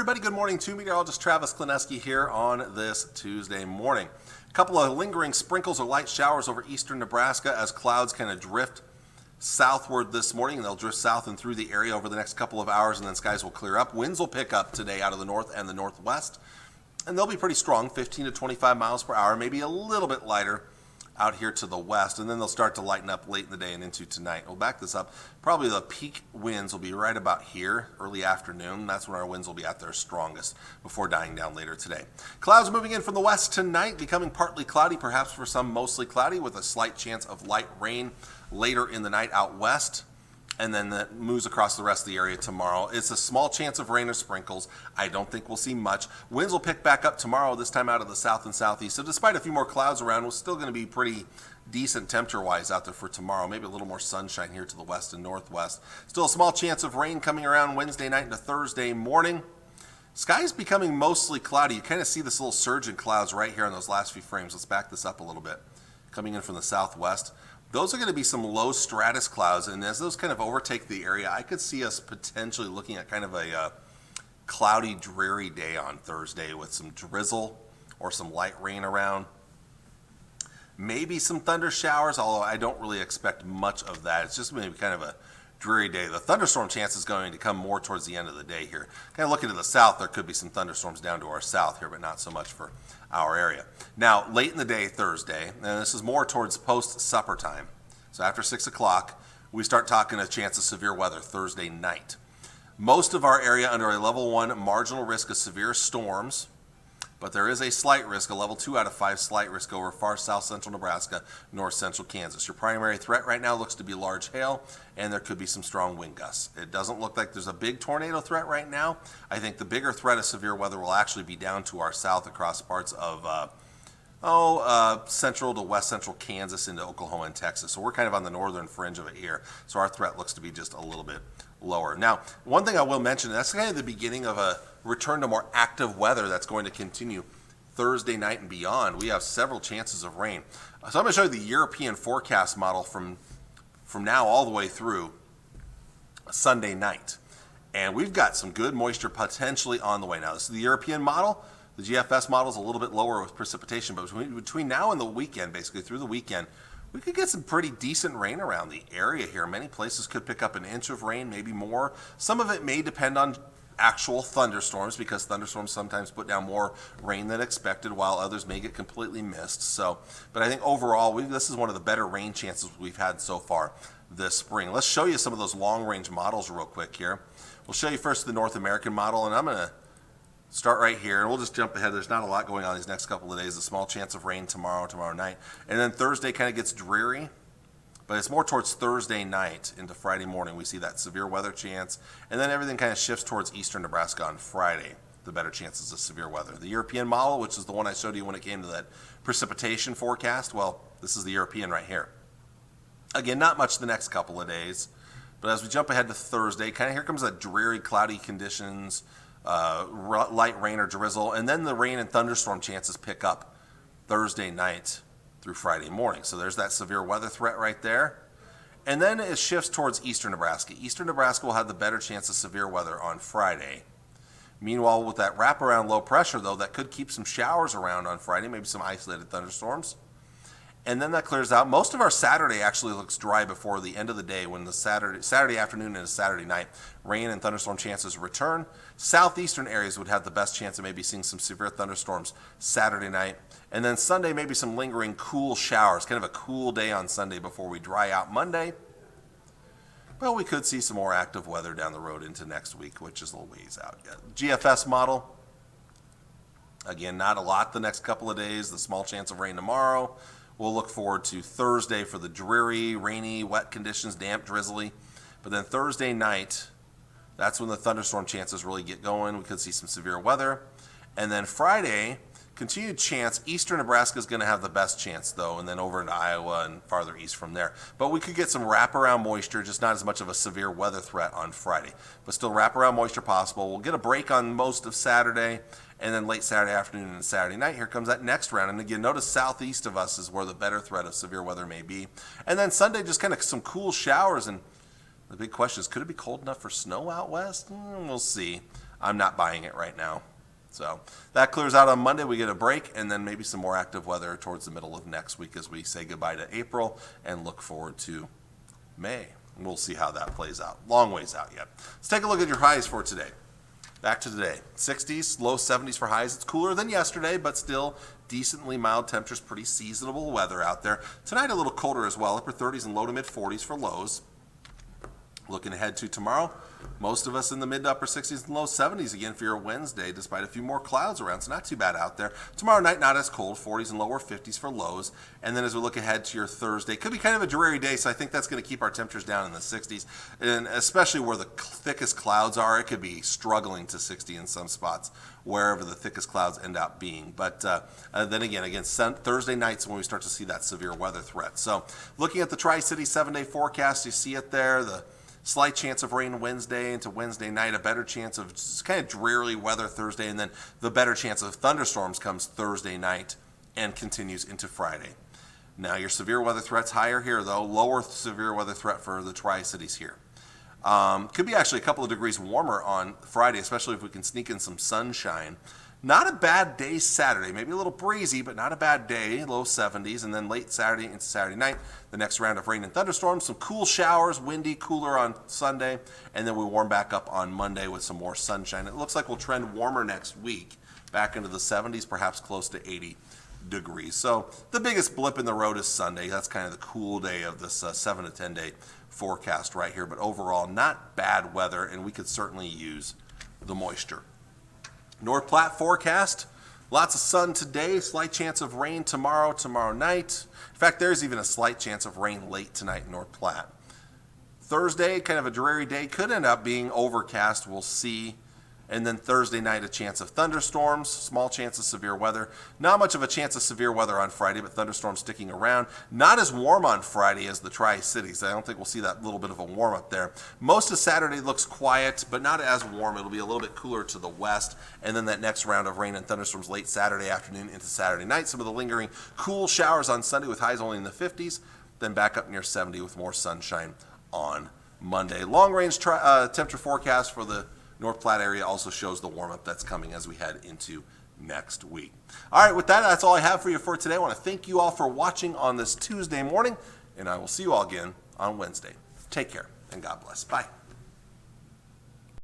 everybody, good morning to meteorologist Travis Klineski here on this Tuesday morning. A couple of lingering sprinkles or light showers over eastern Nebraska as clouds kind of drift southward this morning, and they'll drift south and through the area over the next couple of hours, and then skies will clear up. Winds will pick up today out of the north and the northwest, and they'll be pretty strong, 15 to 25 miles per hour, maybe a little bit lighter out here to the west, and then they'll start to lighten up late in the day and into tonight. We'll back this up. Probably the peak winds will be right about here, early afternoon. That's when our winds will be at their strongest before dying down later today. Clouds moving in from the west tonight, becoming partly cloudy, perhaps for some mostly cloudy, with a slight chance of light rain later in the night out west. And then that moves across the rest of the area tomorrow. It's a small chance of rain or sprinkles. I don't think we'll see much. Winds will pick back up tomorrow, this time out of the south and southeast. So despite a few more clouds around, we're still going to be pretty decent temperature-wise out there for tomorrow. Maybe a little more sunshine here to the west and northwest. Still a small chance of rain coming around Wednesday night into Thursday morning. Sky's becoming mostly cloudy. You kind of see this little surge in clouds right here in those last few frames. Let's back this up a little bit. Coming in from the southwest. Those are going to be some low stratus clouds, and as those kind of overtake the area, I could see us potentially looking at kind of a cloudy, dreary day on Thursday with some drizzle or some light rain around. Maybe some thunder showers, although I don't really expect much of that. It's just maybe kind of a dreary day. The thunderstorm chance is going to come more towards the end of the day here. Kind of looking to the south, there could be some thunderstorms down to our south here, but not so much for our area. Now, late in the day Thursday, and this is more towards post-supper time, so after 6 o'clock, we start talking a chance of severe weather Thursday night. Most of our area under a level 1 marginal risk of severe storms, but there is a slight risk, a level 2 out of 5 slight risk over far south central Nebraska, north central Kansas. Your primary threat right now looks to be large hail, and there could be some strong wind gusts. It doesn't look like there's a big tornado threat right now. I think the bigger threat of severe weather will actually be down to our south across parts of central to west central Kansas into Oklahoma and Texas. So we're kind of on the northern fringe of it here. So our threat looks to be just a little bit lower. Now, one thing I will mention, that's kind of the beginning of a return to more active weather that's going to continue Thursday night and beyond. We have several chances of rain. So I'm going to show you the European forecast model from now all the way through Sunday night. And we've got some good moisture potentially on the way. Now, this is the European model. The GFS model is a little bit lower with precipitation, but between now and the weekend, basically through the weekend, we could get some pretty decent rain around the area here. Many places could pick up an inch of rain, maybe more. Some of it may depend on actual thunderstorms, because thunderstorms sometimes put down more rain than expected, while others may get completely missed. So, but I think overall, this is one of the better rain chances we've had so far this spring. Let's show you some of those long-range models real quick here. We'll show you first the North American model, and I'm going to start right here, and we'll just jump ahead. There's not a lot going on these next couple of days. A small chance of rain tomorrow night. And then Thursday kind of gets dreary, but it's more towards Thursday night into Friday morning. We see that severe weather chance, and then everything kind of shifts towards eastern Nebraska on Friday, the better chances of severe weather. The European model, which is the one I showed you when it came to that precipitation forecast, well, this is the European right here. Again, not much the next couple of days, but as we jump ahead to Thursday, kind of here comes that dreary, cloudy conditions, light rain or drizzle, and then the rain and thunderstorm chances pick up Thursday night through Friday morning. So there's that severe weather threat right there. And then it shifts towards eastern Nebraska. Eastern Nebraska will have the better chance of severe weather on Friday. Meanwhile, with that wraparound low pressure, though, that could keep some showers around on Friday, maybe some isolated thunderstorms. And then that clears out. Most of our Saturday actually looks dry before the end of the day, when the Saturday afternoon and Saturday night, rain and thunderstorm chances return. Southeastern areas would have the best chance of maybe seeing some severe thunderstorms Saturday night. And then Sunday, maybe some lingering cool showers, kind of a cool day on Sunday before we dry out Monday. Well, we could see some more active weather down the road into next week, which is a little ways out yet. GFS model, again, not a lot the next couple of days. The small chance of rain tomorrow. We'll look forward to Thursday for the dreary, rainy, wet conditions, damp, drizzly. But then Thursday night, that's when the thunderstorm chances really get going. We could see some severe weather. And then Friday, continued chance. Eastern Nebraska is going to have the best chance, though, and then over into Iowa and farther east from there. But we could get some wraparound moisture, just not as much of a severe weather threat on Friday. But still wraparound moisture possible. We'll get a break on most of Saturday, and then late Saturday afternoon and Saturday night, here comes that next round. And again, notice southeast of us is where the better threat of severe weather may be. And then Sunday, just kind of some cool showers. And the big question is, could it be cold enough for snow out west? We'll see. I'm not buying it right now. So that clears out on Monday. We get a break, and then maybe some more active weather towards the middle of next week as we say goodbye to April and look forward to May. We'll see how that plays out. Long ways out yet. Let's take a look at your highs for today. Back to today. 60s, low 70s for highs. It's cooler than yesterday, but still decently mild temperatures, pretty seasonable weather out there. Tonight a little colder as well, upper 30s and low to mid 40s for lows. Looking ahead to tomorrow, most of us in the mid to upper 60s and low 70s again for your Wednesday, despite a few more clouds around, so not too bad out there. Tomorrow night, not as cold, 40s and lower 50s for lows. And then as we look ahead to your Thursday, could be kind of a dreary day, so I think that's going to keep our temperatures down in the 60s. And especially where the thickest clouds are, it could be struggling to 60 in some spots, wherever the thickest clouds end up being. But then again, Thursday nights when we start to see that severe weather threat. So looking at the Tri-City 7-day forecast, you see it there, the slight chance of rain Wednesday into Wednesday night, a better chance of just kind of dreary weather Thursday, and then the better chance of thunderstorms comes Thursday night and continues into Friday. Now your severe weather threat's higher here though, lower severe weather threat for the Tri-Cities here. Could be actually a couple of degrees warmer on Friday, especially if we can sneak in some sunshine. Not a bad day Saturday, maybe a little breezy, but not a bad day, low 70s, and then late Saturday into Saturday night, the next round of rain and thunderstorms, some cool showers, windy, cooler on Sunday, and then we warm back up on Monday with some more sunshine. It looks like we'll trend warmer next week, back into the 70s, perhaps close to 80 degrees. So the biggest blip in the road is Sunday. That's kind of the cool day of this 7 to 10 day forecast right here, but overall not bad weather, and we could certainly use the moisture. North Platte forecast, lots of sun today, slight chance of rain tomorrow night. In fact, there's even a slight chance of rain late tonight in North Platte. Thursday, kind of a dreary day, could end up being overcast, we'll see. And then Thursday night, a chance of thunderstorms, small chance of severe weather. Not much of a chance of severe weather on Friday, but thunderstorms sticking around. Not as warm on Friday as the Tri-Cities. I don't think we'll see that little bit of a warm up there. Most of Saturday looks quiet, but not as warm. It'll be a little bit cooler to the west. And then that next round of rain and thunderstorms late Saturday afternoon into Saturday night. Some of the lingering cool showers on Sunday with highs only in the 50s. Then back up near 70 with more sunshine on Monday. Long range temperature forecast for the North Platte area also shows the warm-up that's coming as we head into next week. All right, with that, that's all I have for you for today. I want to thank you all for watching on this Tuesday morning, and I will see you all again on Wednesday. Take care, and God bless. Bye.